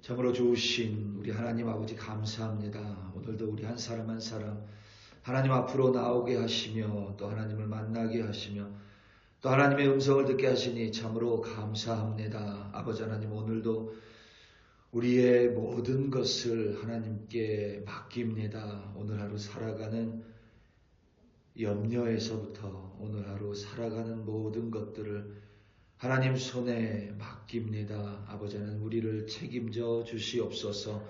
참으로 좋으신 우리 하나님 아버지 감사합니다. 오늘도 우리 한 사람 한 사람 하나님 앞으로 나오게 하시며 또 하나님을 만나게 하시며 또 하나님의 음성을 듣게 하시니 참으로 감사합니다. 아버지 하나님, 오늘도 우리의 모든 것을 하나님께 맡깁니다. 오늘 하루 살아가는 염려에서부터 오늘 하루 살아가는 모든 것들을 하나님 손에 맡깁니다. 아버지 하나님, 우리를 책임져 주시옵소서.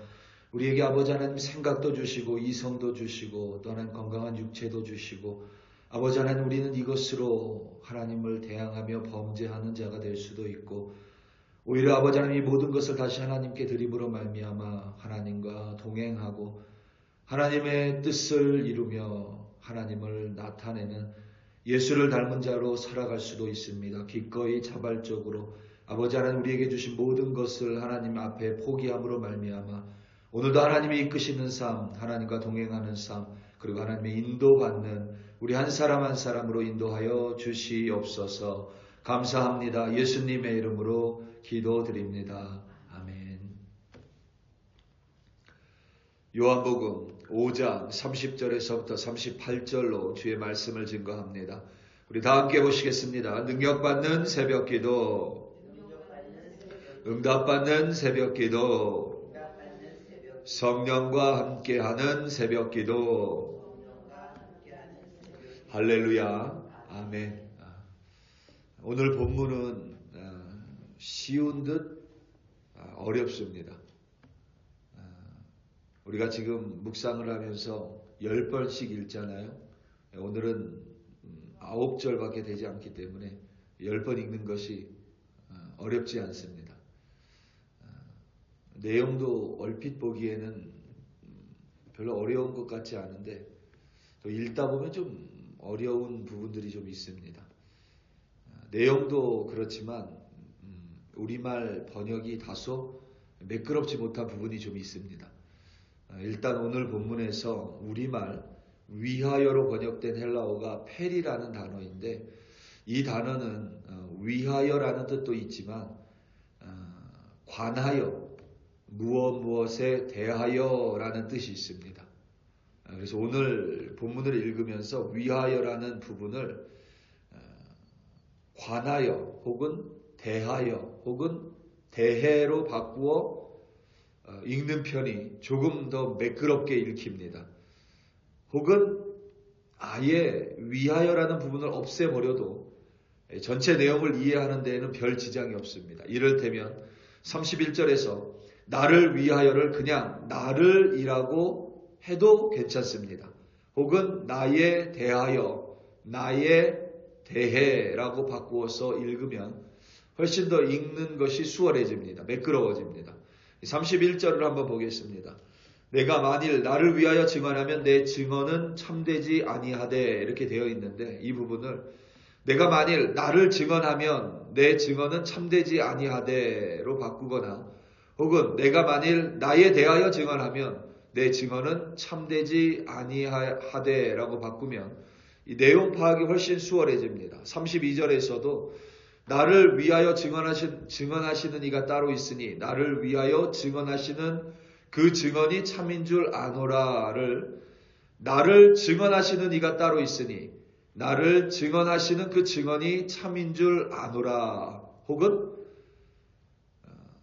우리에게 아버지 하나님 생각도 주시고 이성도 주시고 또 하나님 건강한 육체도 주시고, 아버지 하나님, 우리는 이것으로 하나님을 대항하며 범죄하는 자가 될 수도 있고, 오히려 아버지 하나님 이 모든 것을 다시 하나님께 드림으로 말미암아 하나님과 동행하고 하나님의 뜻을 이루며 하나님을 나타내는 예수를 닮은 자로 살아갈 수도 있습니다. 기꺼이 자발적으로 아버지 하나님 우리에게 주신 모든 것을 하나님 앞에 포기함으로 말미암아 오늘도 하나님이 이끄시는 삶, 하나님과 동행하는 삶, 그리고 하나님의 인도받는 우리 한 사람 한 사람으로 인도하여 주시옵소서. 감사합니다. 예수님의 이름으로 기도드립니다. 아멘. 요한복음 5장 30절에서부터 38절로 주의 말씀을 증거합니다. 우리 다 함께 보시겠습니다. 능력받는 새벽기도, 응답받는 새벽기도, 성령과 함께하는 새벽기도. 할렐루야. 아멘. 오늘 본문은 쉬운 듯 어렵습니다. 우리가 지금 묵상을 하면서 10번씩 읽잖아요. 오늘은 9절밖에 되지 않기 때문에 10번 읽는 것이 어렵지 않습니다. 내용도 얼핏 보기에는 별로 어려운 것 같지 않은데 또 읽다 보면 좀 어려운 부분들이 좀 있습니다. 내용도 그렇지만 우리말 번역이 다소 매끄럽지 못한 부분이 좀 있습니다. 일단 오늘 본문에서 우리말 위하여로 번역된 헬라어가 페리라는 단어인데, 이 단어는 위하여라는 뜻도 있지만 관하여, 무엇에 대하여라는 뜻이 있습니다. 그래서 오늘 본문을 읽으면서 위하여라는 부분을 관하여 혹은 대하여 혹은 대해로 바꾸어 읽는 편이 조금 더 매끄럽게 읽힙니다. 혹은 아예 위하여라는 부분을 없애버려도 전체 내용을 이해하는 데에는 별 지장이 없습니다. 이를테면 31절에서 나를 위하여를 그냥 나를이라고 해도 괜찮습니다. 혹은 나에 대하여, 나에 대해라고 바꾸어서 읽으면 훨씬 더 읽는 것이 수월해집니다. 매끄러워집니다. 31절을 한번 보겠습니다. 내가 만일 나를 위하여 증언하면 내 증언은 참되지 아니하되, 이렇게 되어 있는데 이 부분을 내가 만일 나를 증언하면 내 증언은 참되지 아니하되로 바꾸거나, 혹은 내가 만일 나에 대하여 증언하면 내 증언은 참되지 아니하되라고 바꾸면 이 내용 파악이 훨씬 수월해집니다. 32절에서도 나를 위하여 증언하시는 이가 따로 있으니 나를 위하여 증언하시는 그 증언이 참인 줄 아노라를 나를 증언하시는 이가 따로 있으니 나를 증언하시는 그 증언이 참인 줄 아노라, 혹은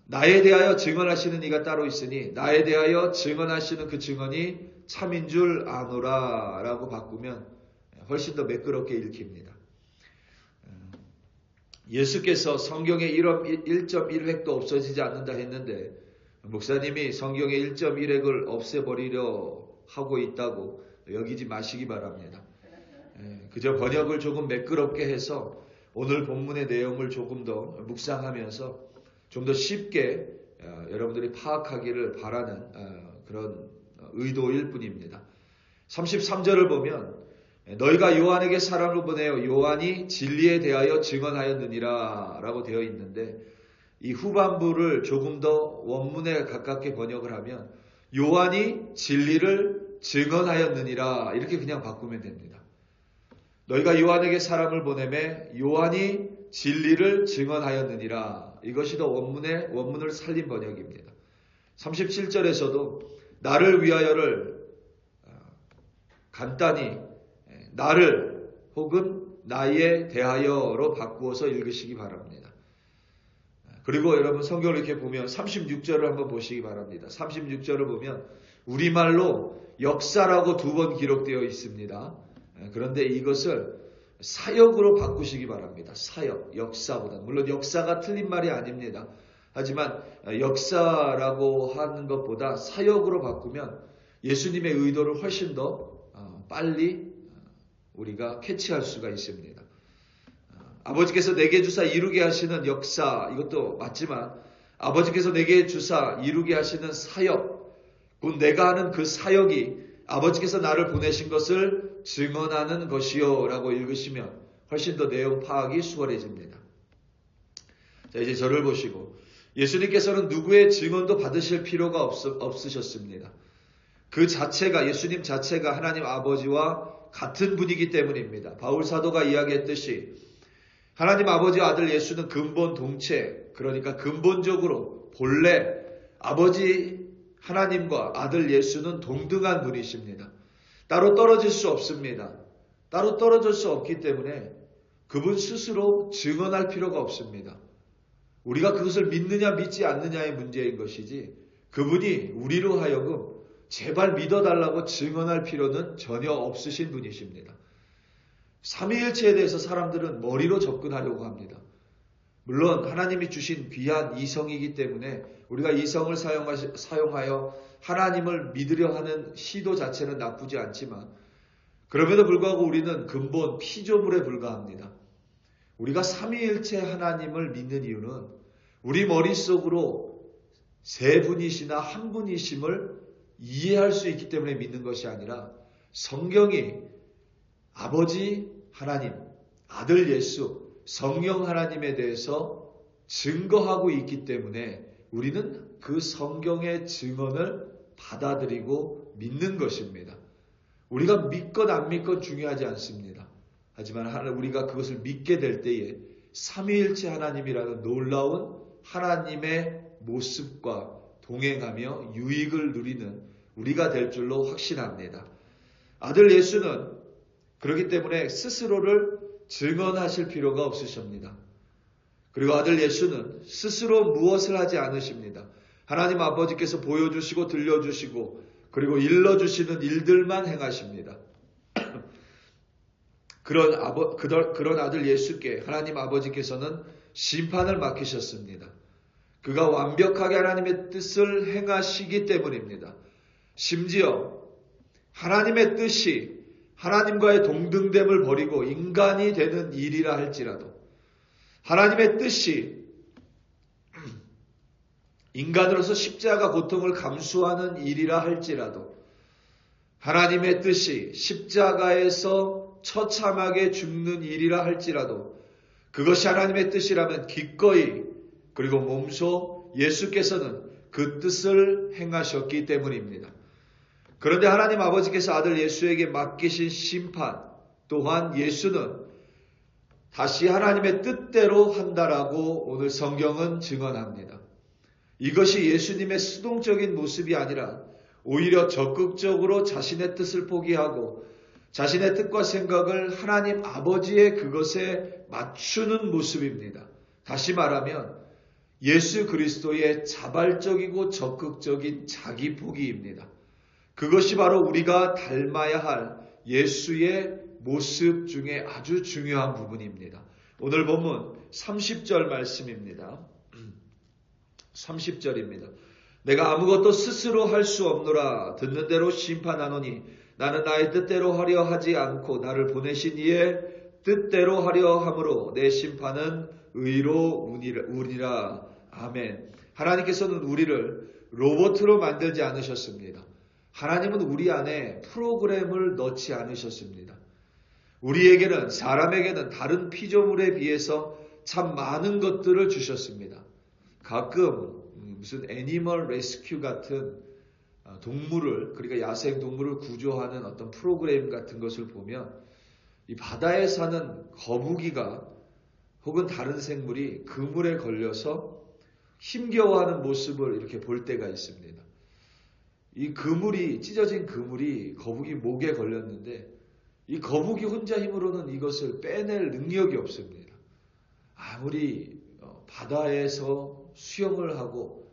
나에 대하여 증언하시는 이가 따로 있으니 나에 대하여 증언하시는 그 증언이 참인 줄 아노라 라고 바꾸면 훨씬 더 매끄럽게 읽힙니다. 예수께서 성경의 1.1획도 없어지지 않는다 했는데 목사님이 성경의 1.1획을 없애버리려 하고 있다고 여기지 마시기 바랍니다. 그저 번역을 조금 매끄럽게 해서 오늘 본문의 내용을 조금 더 묵상하면서 좀 더 쉽게 여러분들이 파악하기를 바라는 그런 의도일 뿐입니다. 33절을 보면 너희가 요한에게 사람을 보내어 요한이 진리에 대하여 증언하였느니라 라고 되어 있는데, 이 후반부를 조금 더 원문에 가깝게 번역을 하면 요한이 진리를 증언하였느니라 이렇게 그냥 바꾸면 됩니다. 너희가 요한에게 사람을 보내매 요한이 진리를 증언하였느니라, 이것이 더 원문을 살린 번역입니다. 37절에서도 나를 위하여를 간단히 나를 혹은 나에 대하여로 바꾸어서 읽으시기 바랍니다. 그리고 여러분 성경을 이렇게 보면 36절을 한번 보시기 바랍니다. 36절을 보면 우리말로 역사라고 2번 기록되어 있습니다. 그런데 이것을 사역으로 바꾸시기 바랍니다. 사역, 역사보다. 물론 역사가 틀린 말이 아닙니다. 하지만 역사라고 하는 것보다 사역으로 바꾸면 예수님의 의도를 훨씬 더 빨리 우리가 캐치할 수가 있습니다. 아버지께서 내게 주사 이루게 하시는 역사, 이것도 맞지만 아버지께서 내게 주사 이루게 하시는 사역, 곧 내가 하는 그 사역이 아버지께서 나를 보내신 것을 증언하는 것이요 라고 읽으시면 훨씬 더 내용 파악이 수월해집니다. 자, 이제 저를 보시고 예수님께서는 누구의 증언도 받으실 필요가 없으셨습니다. 그 자체가, 예수님 자체가 하나님 아버지와 같은 분이기 때문입니다. 바울 사도가 이야기했듯이 하나님 아버지와 아들 예수는 근본 동체, 그러니까 근본적으로 본래 아버지 하나님과 아들 예수는 동등한 분이십니다. 따로 떨어질 수 없습니다. 따로 떨어질 수 없기 때문에 그분 스스로 증언할 필요가 없습니다. 우리가 그것을 믿느냐 믿지 않느냐의 문제인 것이지 그분이 우리로 하여금 제발 믿어달라고 증언할 필요는 전혀 없으신 분이십니다. 삼위일체에 대해서 사람들은 머리로 접근하려고 합니다. 물론 하나님이 주신 귀한 이성이기 때문에 우리가 이성을 사용하여 하나님을 믿으려 하는 시도 자체는 나쁘지 않지만 그럼에도 불구하고 우리는 근본 피조물에 불과합니다. 우리가 삼위일체 하나님을 믿는 이유는 우리 머릿속으로 세 분이시나 한 분이심을 이해할 수 있기 때문에 믿는 것이 아니라 성경이 아버지 하나님, 아들 예수, 성령 하나님에 대해서 증거하고 있기 때문에 우리는 그 성경의 증언을 받아들이고 믿는 것입니다. 우리가 믿건 안 믿건 중요하지 않습니다. 하지만 우리가 그것을 믿게 될 때에 삼위일체 하나님이라는 놀라운 하나님의 모습과 동행하며 유익을 누리는 우리가 될 줄로 확신합니다. 아들 예수는 그렇기 때문에 스스로를 증언하실 필요가 없으십니다. 그리고 아들 예수는 스스로 무엇을 하지 않으십니다. 하나님 아버지께서 보여주시고 들려주시고 그리고 일러주시는 일들만 행하십니다. 그런 아들 예수께 하나님 아버지께서는 심판을 맡기셨습니다. 그가 완벽하게 하나님의 뜻을 행하시기 때문입니다. 심지어 하나님의 뜻이 하나님과의 동등됨을 버리고 인간이 되는 일이라 할지라도 하나님의 뜻이 인간으로서 십자가 고통을 감수하는 일이라 할지라도 하나님의 뜻이 십자가에서 처참하게 죽는 일이라 할지라도 그것이 하나님의 뜻이라면 기꺼이 그리고 몸소 예수께서는 그 뜻을 행하셨기 때문입니다. 그런데 하나님 아버지께서 아들 예수에게 맡기신 심판 또한 예수는 다시 하나님의 뜻대로 한다라고 오늘 성경은 증언합니다. 이것이 예수님의 수동적인 모습이 아니라 오히려 적극적으로 자신의 뜻을 포기하고 자신의 뜻과 생각을 하나님 아버지의 그것에 맞추는 모습입니다. 다시 말하면 예수 그리스도의 자발적이고 적극적인 자기 포기입니다. 그것이 바로 우리가 닮아야 할 예수의 모습 중에 아주 중요한 부분입니다. 오늘 본문 30절 말씀입니다. 30절입니다. 내가 아무것도 스스로 할 수 없노라. 듣는 대로 심판하노니 나는 나의 뜻대로 하려 하지 않고 나를 보내신 이의 뜻대로 하려 함으로 내 심판은 의로 우니라. 아멘. 하나님께서는 우리를 로봇으로 만들지 않으셨습니다. 하나님은 우리 안에 프로그램을 넣지 않으셨습니다. 우리에게는 사람에게는 다른 피조물에 비해서 참 많은 것들을 주셨습니다. 가끔 무슨 애니멀 레스큐 같은 동물을 그러니까 야생 동물을 구조하는 어떤 프로그램 같은 것을 보면 이 바다에 사는 거북이가 혹은 다른 생물이 그물에 걸려서 힘겨워하는 모습을 이렇게 볼 때가 있습니다. 이 그물이, 찢어진 그물이 거북이 목에 걸렸는데 이 거북이 혼자 힘으로는 이것을 빼낼 능력이 없습니다. 아무리 바다에서 수영을 하고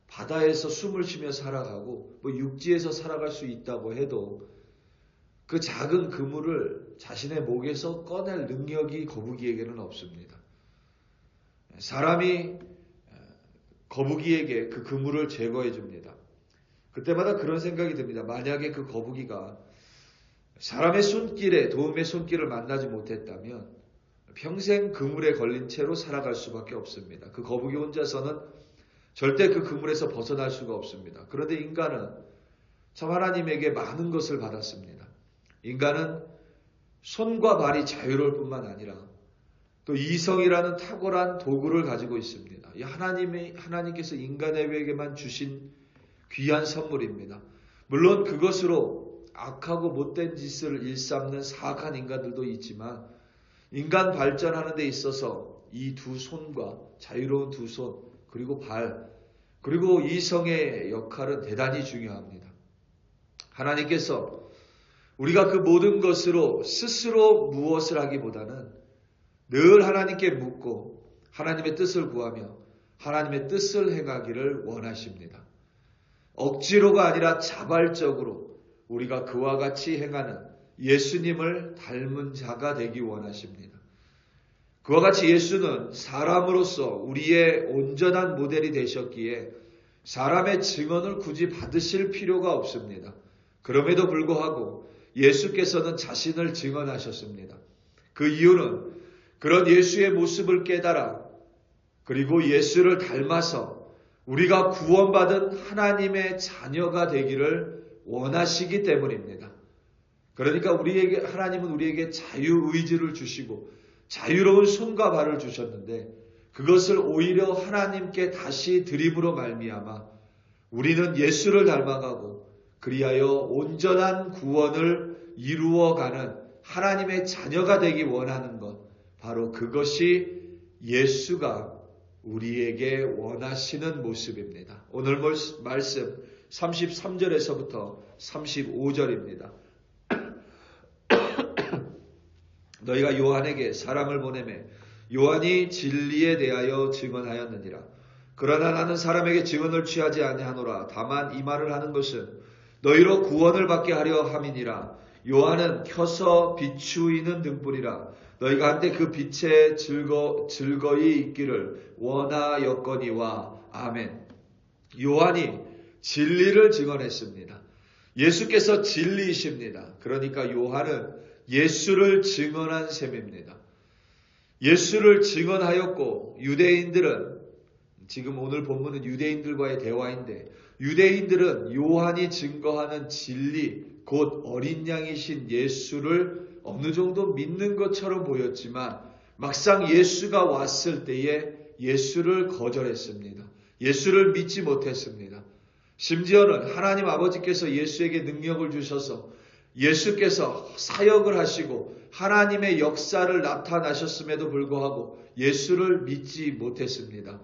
바다에서 숨을 쉬며 살아가고 육지에서 살아갈 수 있다고 해도 그 작은 그물을 자신의 목에서 꺼낼 능력이 거북이에게는 없습니다. 사람이 거북이에게 그 그물을 제거해 줍니다. 그때마다 그런 생각이 듭니다. 만약에 그 거북이가 사람의 손길에, 도움의 손길을 만나지 못했다면 평생 그물에 걸린 채로 살아갈 수밖에 없습니다. 그 거북이 혼자서는 절대 그 그물에서 벗어날 수가 없습니다. 그런데 인간은 참 하나님에게 많은 것을 받았습니다. 인간은 손과 발이 자유로울 뿐만 아니라 또 이성이라는 탁월한 도구를 가지고 있습니다. 이 하나님께서 인간에게만 주신 귀한 선물입니다. 물론 그것으로 악하고 못된 짓을 일삼는 사악한 인간들도 있지만 인간 발전하는 데 있어서 이 두 손과 자유로운 두 손 그리고 발 그리고 이성의 역할은 대단히 중요합니다. 하나님께서 우리가 그 모든 것으로 스스로 무엇을 하기보다는 늘 하나님께 묻고 하나님의 뜻을 구하며 하나님의 뜻을 행하기를 원하십니다. 억지로가 아니라 자발적으로 우리가 그와 같이 행하는 예수님을 닮은 자가 되기 원하십니다. 그와 같이 예수는 사람으로서 우리의 온전한 모델이 되셨기에 사람의 증언을 굳이 받으실 필요가 없습니다. 그럼에도 불구하고 예수께서는 자신을 증언하셨습니다. 그 이유는 그런 예수의 모습을 깨달아 그리고 예수를 닮아서 우리가 구원받은 하나님의 자녀가 되기를 원하시기 때문입니다. 그러니까 하나님은 우리에게 자유의지를 주시고 자유로운 손과 발을 주셨는데 그것을 오히려 하나님께 다시 드림으로 말미암아 우리는 예수를 닮아가고 그리하여 온전한 구원을 이루어가는 하나님의 자녀가 되기 원하는 것, 바로 그것이 예수가 우리에게 원하시는 모습입니다. 오늘 말씀 33절에서부터 35절입니다. 너희가 요한에게 사람을 보내매 요한이 진리에 대하여 증언하였느니라. 그러나 나는 사람에게 증언을 취하지 아니하노라. 다만 이 말을 하는 것은 너희로 구원을 받게 하려 함이니라. 요한은 켜서 비추이는 등불이라. 너희가 한때 그 빛에 즐거이 있기를 원하였거니와. 아멘. 요한이 진리를 증언했습니다. 예수께서 진리이십니다. 그러니까 요한은 예수를 증언한 셈입니다. 예수를 증언하였고 유대인들은 지금 오늘 본문은 유대인들과의 대화인데 유대인들은 요한이 증거하는 진리 곧 어린 양이신 예수를 어느 정도 믿는 것처럼 보였지만 막상 예수가 왔을 때에 예수를 거절했습니다. 예수를 믿지 못했습니다. 심지어는 하나님 아버지께서 예수에게 능력을 주셔서 예수께서 사역을 하시고 하나님의 역사를 나타나셨음에도 불구하고 예수를 믿지 못했습니다.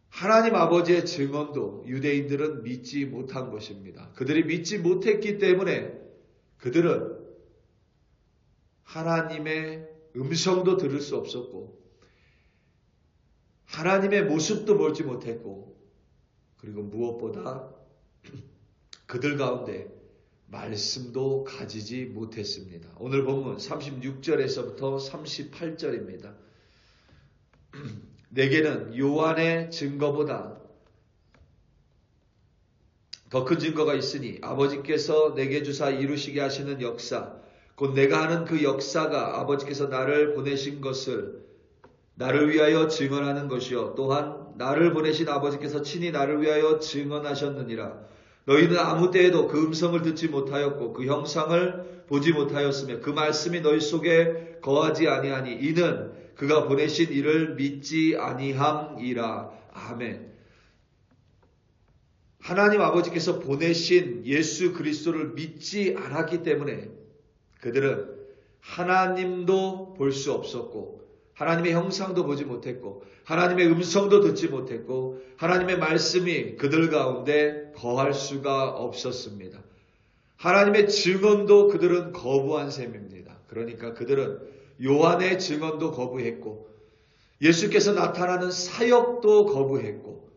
하나님 아버지의 증언도 유대인들은 믿지 못한 것입니다. 그들이 믿지 못했기 때문에 그들은 하나님의 음성도 들을 수 없었고 하나님의 모습도 보지 못했고 그리고 무엇보다 그들 가운데 말씀도 가지지 못했습니다. 오늘 본문 36절에서부터 38절입니다. 내게는 요한의 증거보다 더 큰 증거가 있으니 아버지께서 내게 주사 이루시게 하시는 역사 곧 내가 하는 그 역사가 아버지께서 나를 보내신 것을 나를 위하여 증언하는 것이요 또한 나를 보내신 아버지께서 친히 나를 위하여 증언하셨느니라. 너희는 아무 때에도 그 음성을 듣지 못하였고 그 형상을 보지 못하였으며 그 말씀이 너희 속에 거하지 아니하니 이는 그가 보내신 이를 믿지 아니함이라. 아멘. 하나님 아버지께서 보내신 예수 그리스도를 믿지 않았기 때문에 그들은 하나님도 볼 수 없었고 하나님의 형상도 보지 못했고 하나님의 음성도 듣지 못했고 하나님의 말씀이 그들 가운데 거할 수가 없었습니다. 하나님의 증언도 그들은 거부한 셈입니다. 그러니까 그들은 요한의 증언도 거부했고 예수께서 나타나는 사역도 거부했고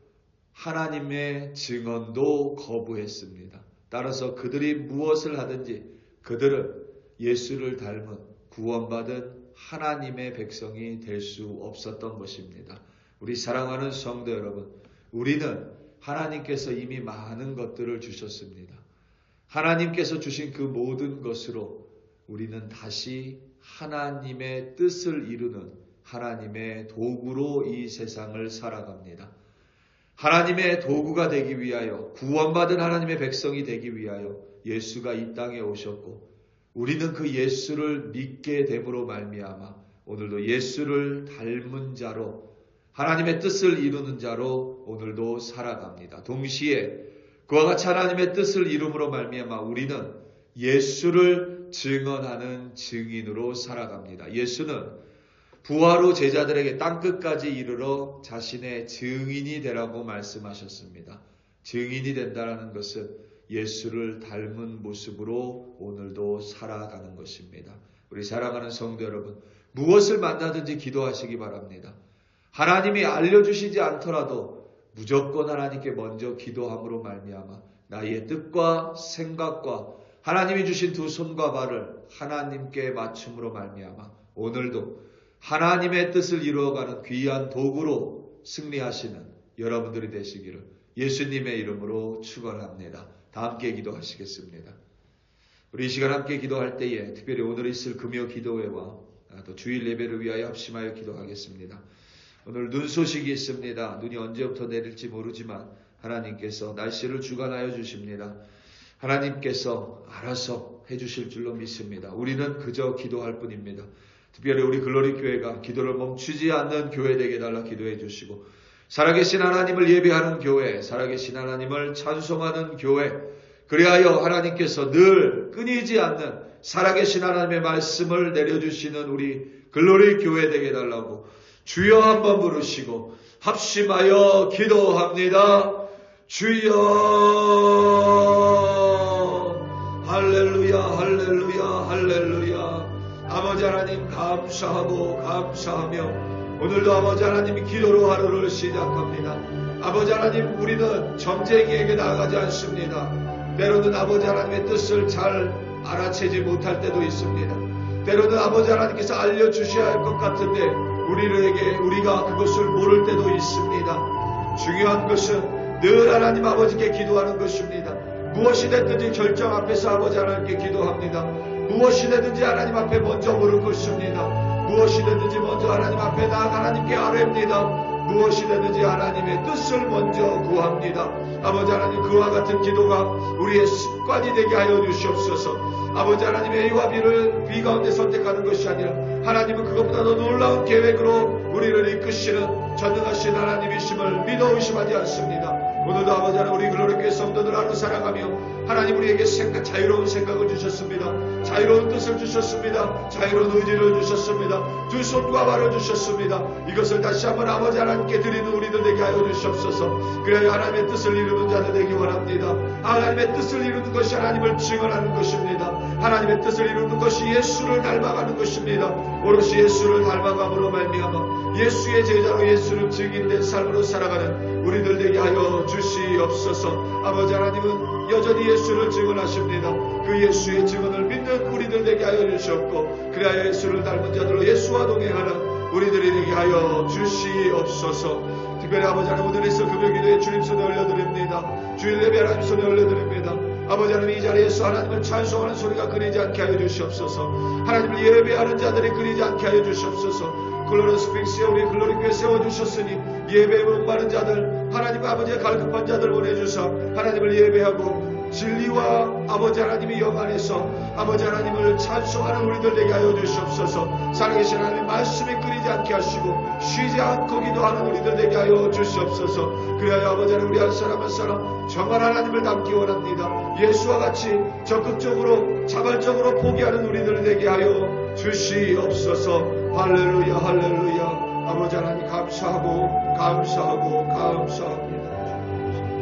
하나님의 증언도 거부했습니다. 따라서 그들이 무엇을 하든지 그들은 예수를 닮은 구원받은 하나님의 백성이 될 수 없었던 것입니다. 우리 사랑하는 성도 여러분, 우리는 하나님께서 이미 많은 것들을 주셨습니다. 하나님께서 주신 그 모든 것으로 우리는 다시 하나님의 뜻을 이루는 하나님의 도구로 이 세상을 살아갑니다. 하나님의 도구가 되기 위하여 구원받은 하나님의 백성이 되기 위하여 예수가 이 땅에 오셨고 우리는 그 예수를 믿게 됨으로 말미암아 오늘도 예수를 닮은 자로 하나님의 뜻을 이루는 자로 오늘도 살아갑니다. 동시에 그와 같이 하나님의 뜻을 이룸으로 말미암아 우리는 예수를 증언하는 증인으로 살아갑니다. 예수는 부활 후 제자들에게 땅끝까지 이르러 자신의 증인이 되라고 말씀하셨습니다. 증인이 된다는 것은 예수를 닮은 모습으로 오늘도 살아가는 것입니다. 우리 사랑하는 성도 여러분, 무엇을 만나든지 기도하시기 바랍니다. 하나님이 알려주시지 않더라도 무조건 하나님께 먼저 기도함으로 말미암아 나의 뜻과 생각과 하나님이 주신 두 손과 발을 하나님께 맞춤으로 말미암아 오늘도 하나님의 뜻을 이루어가는 귀한 도구로 승리하시는 여러분들이 되시기를 예수님의 이름으로 축원합니다. 다 함께 기도하시겠습니다. 우리 이 시간 함께 기도할 때에 특별히 오늘 있을 금요 기도회와 또 주일 예배를 위하여 합심하여 기도하겠습니다. 오늘 눈 소식이 있습니다. 눈이 언제부터 내릴지 모르지만 하나님께서 날씨를 주관하여 주십니다. 하나님께서 알아서 해주실 줄로 믿습니다. 우리는 그저 기도할 뿐입니다. 특별히 우리 글로리 교회가 기도를 멈추지 않는 교회 되게 달라 기도해 주시고 살아계신 하나님을 예배하는 교회, 살아계신 하나님을 찬송하는 교회, 그리하여 하나님께서 늘 끊이지 않는 살아계신 하나님의 말씀을 내려주시는 우리 글로리 교회 되게 달라고 주여 한번 부르시고 합심하여 기도합니다. 주여 할렐루야 할렐루야 할렐루야. 아버지 하나님 감사하고 감사하며 오늘도 아버지 하나님이 기도로 하루를 시작합니다. 아버지 하나님 우리는 점쟁이에게 나아가지 않습니다. 때로는 아버지 하나님의 뜻을 잘 알아채지 못할 때도 있습니다. 때로는 아버지 하나님께서 알려주셔야 할 것 같은데 우리가 그것을 모를 때도 있습니다. 중요한 것은 늘 하나님 아버지께 기도하는 것입니다. 무엇이 됐든지 결정 앞에서 아버지 하나님께 기도합니다. 무엇이 되든지 하나님 앞에 먼저 물을 것입니다. 무엇이 되든지 먼저 하나님 앞에 나아가 하나님께 아뢰입니다. 무엇이 되든지 하나님의 뜻을 먼저 구합니다. 아버지 하나님 그와 같은 기도가 우리의 습관이 되게 하여 주시옵소서. 아버지 하나님의 A와 B를 B 가운데 선택하는 것이 아니라 하나님은 그것보다 더 놀라운 계획으로 우리를 이끄시는 전능하신 하나님이심을 믿어 의심하지 않습니다. 오늘도 아버지 하나님 우리 글로리교회 성도들 하루 살아가며 하나님 우리에게 자유로운 생각을 주셨습니다. 자유로운 뜻을 주셨습니다. 자유로운 의지를 주셨습니다. 두 손과 발을 주셨습니다. 이것을 다시 한번 아버지 하나님께 드리는 우리들 되게 하여 주시옵소서. 그래야 하나님의 뜻을 이루는 자들 되기 원합니다. 하나님의 뜻을 이루는 것이 하나님을 증언하는 것입니다. 하나님의 뜻을 이루는 것이 예수를 닮아가는 것입니다. 오롯이 예수를 닮아감으로 말미암아 예수의 제자로 예수를 증인된 삶으로 살아가는 우리들 되게 하여 주시옵소서. 아버지 하나님은 여전히 예수를 증언하십니다. 그 예수의 증언을 믿는 우리들 되게 하여 주시옵고 그래야 예수를 닮은 자들로 예수와 동행하는 우리들이 되게 하여 주시옵소서. 특별히 아버지 하나님 오늘 있을 금요기도에 주님 손에 올려드립니다. 주일 예배 하나님 손에 올려드립니다. 아버지 하나님 이 자리에서 하나님을 찬송하는 소리가 끊이지 않게 하여 주시옵소서. 하나님을 예배하는 자들이 끊이지 않게 하여 주시옵소서. 글로리 스프링스에 우리 글로리 교회 세워주셨으니 예배에 목마른 자들 하나님 아버지의 갈급한 자들 보내주사 하나님을 예배하고 진리와 아버지 하나님의 영 안에서 아버지 하나님을 찬송하는 우리들 되게 하여 주시옵소서. 살아계신 하나님 말씀이 끊이지 않게 하시고 쉬지 않고 기도하는 우리들 되게 하여 주시옵소서. 그래야 아버지 하나님 우리 한 사람 한 사람 정말 하나님을 닮기 원합니다. 예수와 같이 적극적으로 자발적으로 포기하는 우리들 되게 하여 주시옵소서. 할렐루야 할렐루야. 아버지 하나님 감사하고 감사하고 감사하고